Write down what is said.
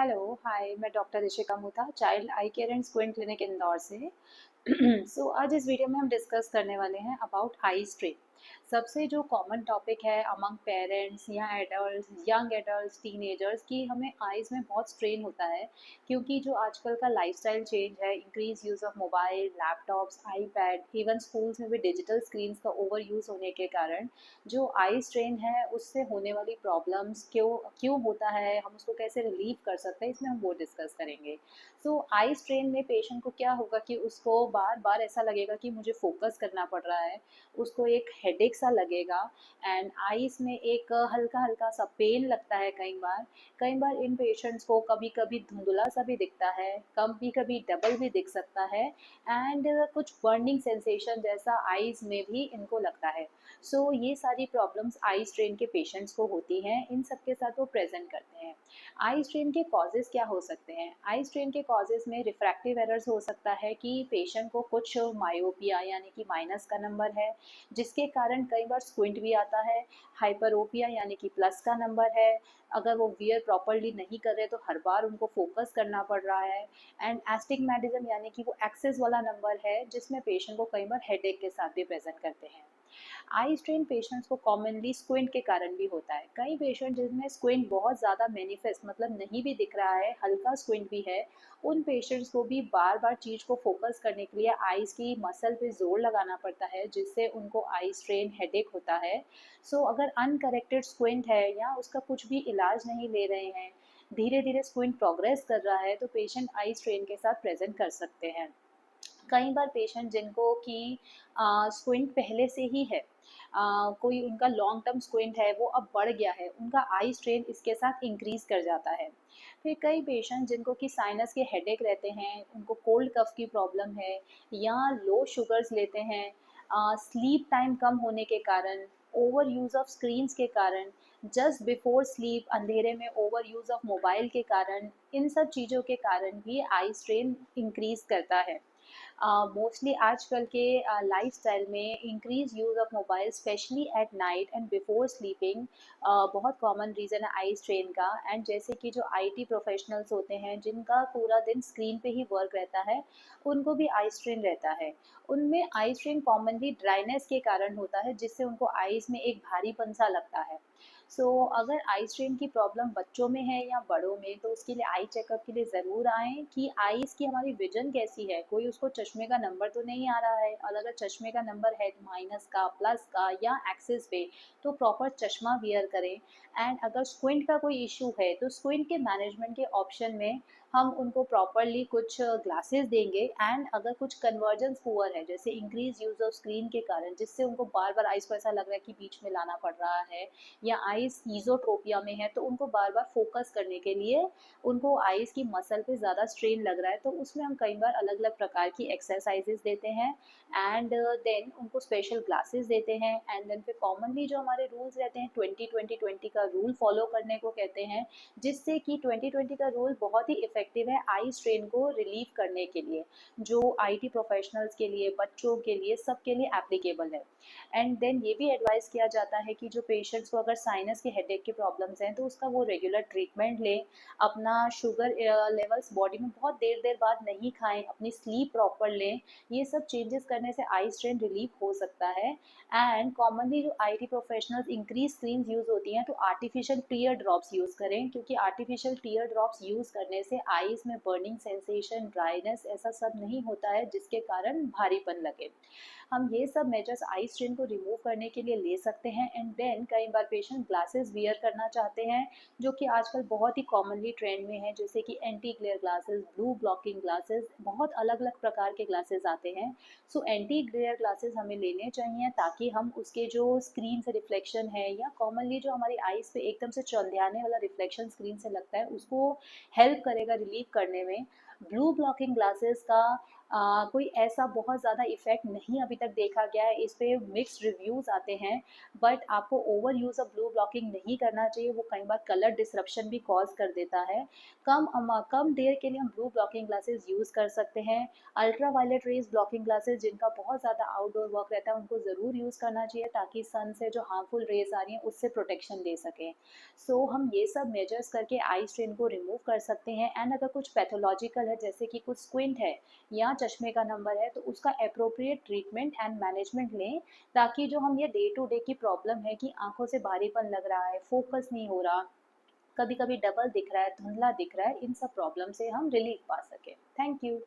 Hello hi, मैं doctor Rishika Mutha, child I care and squint clinic Indore से। आज इस वीडियो में हम डिस्कस करने वाले हैं अबाउट आई स्ट्रेन। सबसे जो कॉमन टॉपिक है अमंग पेरेंट्स या एडल्ट्स, यंग एडल्ट्स, टीनेजर्स की हमें आईज में बहुत स्ट्रेन होता है, क्योंकि जो आजकल का लाइफस्टाइल चेंज है, increase use of mobile, laptops, iPad, even schools में भी डिजिटल स्क्रीन्स का ओवर यूज़ होने के कारण जो आई स्ट्रेन है उससे होने वाली प्रॉब्लम्स क्यों क्यों होता है, हम उसको कैसे रिलीव कर सकते हैं, इसमें हम वो डिस्कस करेंगे। आई स्ट्रेन में पेशेंट को क्या होगा कि उसको बार बार ऐसा लगेगा कि मुझे फोकस करना पड़ रहा है, उसको एक हेडेक सा लगेगा एंड आईज में एक हल्का हल्का सा पेन लगता है। कई बार इन पेशेंट्स को कभी कभी धुंधला सा भी दिखता है, कभी कभी डबल भी दिख सकता है एंड कुछ बर्निंग सेंसेशन जैसा आईज में भी इनको लगता है। ये सारी प्रॉब्लम्स आई स्ट्रेन के पेशेंट्स को होती हैं, इन सब के साथ वो प्रेजेंट करते हैं। आई स्ट्रेन के कॉजेज़ क्या हो सकते हैं? आई स्ट्रेन के कॉजेज़ में रिफ्रैक्टिव एरर्स हो सकता है कि पेशेंट को कुछ मायोपिया यानी कि माइनस का नंबर है, जिसके कारण कई बार स्क्विंट भी आता है। हाइपरोपिया यानी कि प्लस का नंबर है, अगर वो वियर प्रॉपरली नहीं कर रहे तो हर बार उनको फोकस करना पड़ रहा है। एंड एस्टिग्मेटिज्म यानी कि वो एक्सेस वाला नंबर है, जिसमें पेशेंट को कई बार हेडेक के साथ भी प्रेजेंट करते हैं। आई स्ट्रेन पेशेंट्स को कॉमनली स्क्विंट के कारण भी होता है। कई पेशेंट जिनमें स्क्विंट बहुत ज़्यादा मैनिफेस्ट मतलब नहीं भी दिख रहा है, हल्का स्क्विंट भी है, उन पेशेंट्स को भी बार बार चीज़ को फोकस करने के लिए आईज की मसल पे जोर लगाना पड़ता है, जिससे उनको आई स्ट्रेन हेडेक होता है। अगर अनकरेक्टेड स्क्विंट है या उसका कुछ भी इलाज नहीं ले रहे हैं, धीरे धीरे स्क्विंट प्रोग्रेस कर रहा है, तो पेशेंट आई स्ट्रेन के साथ प्रेजेंट कर सकते हैं। कई बार पेशेंट जिनको कि स्क्विंट पहले से ही है, कोई उनका लॉन्ग टर्म स्क्विंट है वो अब बढ़ गया है, उनका आई स्ट्रेन इसके साथ इंक्रीज कर जाता है। फिर कई पेशेंट जिनको कि साइनस के हेडेक रहते हैं, उनको कोल्ड कफ की प्रॉब्लम है या लो शुगर्स लेते हैं, स्लीप टाइम कम होने के कारण, ओवर यूज़ ऑफ स्क्रीन्स के कारण, जस्ट बिफोर स्लीप अंधेरे में ओवर यूज़ ऑफ मोबाइल के कारण, इन सब चीज़ों के कारण भी आई स्ट्रेन इंक्रीज करता है। मोस्टली आजकल के लाइफस्टाइल में increase use of mobile specially at night and before sleeping बहुत कॉमन रीज़न है आई स्ट्रेन का। एंड जैसे कि जो आईटी प्रोफेशनल्स होते हैं जिनका पूरा दिन स्क्रीन पे ही वर्क रहता है, उनको भी आई स्ट्रेन रहता है। उनमें आई स्ट्रेन कॉमनली ड्राइनेस के कारण होता है, जिससे उनको आईज में एक भारीपन सा लगता है। अगर आई स्ट्रेन की प्रॉब्लम बच्चों में है या बड़ों में, तो उसके लिए आई चेकअप के लिए ज़रूर आएँ कि आईज़ की हमारी विजन कैसी है, कोई उसको चश्मे का नंबर तो नहीं आ रहा है, और अगर चश्मे का नंबर है माइनस का, प्लस का या एक्सिस पे, तो प्रॉपर चश्मा वियर करें। एंड अगर स्क्विंट का कोई इशू है तो स्क्विंट के मैनेजमेंट के ऑप्शन में हम उनको प्रॉपरली कुछ ग्लासेस देंगे। एंड अगर कुछ कन्वर्जेंस पुअर है, जैसे इंक्रीज यूज़ ऑफ स्क्रीन के कारण, जिससे उनको बार बार आइज़ को ऐसा लग रहा है कि बीच में लाना पड़ रहा है, या आइज़ ईज़ोट्रोपिया में है, तो उनको बार बार फोकस करने के लिए उनको आइज़ की मसल पे ज़्यादा स्ट्रेन लग रहा है, तो उसमें हम कई बार अलग अलग प्रकार की एक्सरसाइजेज देते हैं। एंड देन उनको स्पेशल ग्लासेस देते हैं। एंड देन फिर कॉमनली जो हमारे रूल्स रहते हैं, 20-20-20 का रूल फॉलो करने को कहते हैं, जिससे कि 20-20 का रूल बहुत ही इफेक्टिव है आई स्ट्रेन को रिलीव करने के लिए, जो आईटी प्रोफेशनल्स के लिए, बच्चों के लिए, सबके लिए एप्लीकेबल है। एंड देन ये भी एडवाइस किया जाता है कि जो पेशेंट्स को अगर साइनस के हेडेक की प्रॉब्लम्स हैं, तो उसका वो रेगुलर ट्रीटमेंट लें, अपना शुगर लेवल्स बॉडी में बहुत देर देर बाद नहीं खाएं, अपनी स्लीप प्रॉपर लें। ये सब चेंजेस करने से आई स्ट्रेन रिलीफ हो सकता है। एंड कॉमनली जो IT professionals increase screen use होती हैं, तो आर्टिफिशियल टीयर ड्रॉप्स यूज़ करें, क्योंकि आर्टिफिशियल टीयर ड्रॉप्स यूज़ करने से आईज में बर्निंग सेंसेशन, ड्राइनेस ऐसा सब नहीं होता है, जिसके कारण भारीपन लगे। हम ये सब मेजर्स आई स्ट्रेन को रिमूव करने के लिए ले सकते हैं। एंड देन कई बार पेशेंट ग्लासेस वियर करना चाहते हैं, जो कि आजकल बहुत ही कॉमनली ट्रेंड में है, जैसे कि anti glare glasses, blue blocking glasses, बहुत अलग अलग प्रकार के ग्लासेस आते हैं। एंटी ग्लेयर ग्लासेस हमें लेने चाहिए, ताकि हम उसके जो स्क्रीन से रिफ्लेक्शन है, या कॉमनली जो हमारी आईज पे एकदम से चौंधियाने वाला रिफ्लेक्शन स्क्रीन से लगता है, उसको हेल्प करेगा रिलीव करने में। ब्लू ब्लॉकिंग ग्लासेस का कोई ऐसा बहुत ज़्यादा इफ़ेक्ट नहीं अभी तक देखा गया है, इस पे मिक्स्ड रिव्यूज़ आते हैं। बट आपको over use of blue blocking नहीं करना चाहिए, वो कई बार कलर डिसरप्शन भी कॉज़ कर देता है। कम देर के लिए हम ब्लू ब्लॉकिंग ग्लासेस यूज़ कर सकते हैं। Ultra violet rays blocking glasses जिनका बहुत ज़्यादा आउटडोर वर्क रहता है, उनको ज़रूर यूज़ करना चाहिए ताकि सन से जो हार्मफुल रेज़ आ रही हैं, उससे प्रोटेक्शन दे सकें। सो हम ये सब मेजर्स करके आई स्ट्रेन को रिमूव कर सकते हैं। एंड अगर कुछ पैथोलॉजिकल है, जैसे कि कुछ स्क्विंट है या चश्मे का नंबर है, तो उसका अप्रोप्रिएट ट्रीटमेंट एंड मैनेजमेंट लें, ताकि जो हम ये डे टू डे की प्रॉब्लम है कि आंखों से भारीपन लग रहा है, फोकस नहीं हो रहा, कभी कभी डबल दिख रहा है, धुंधला दिख रहा है, इन सब प्रॉब्लम से हम रिलीफ पा सकें। Thank you.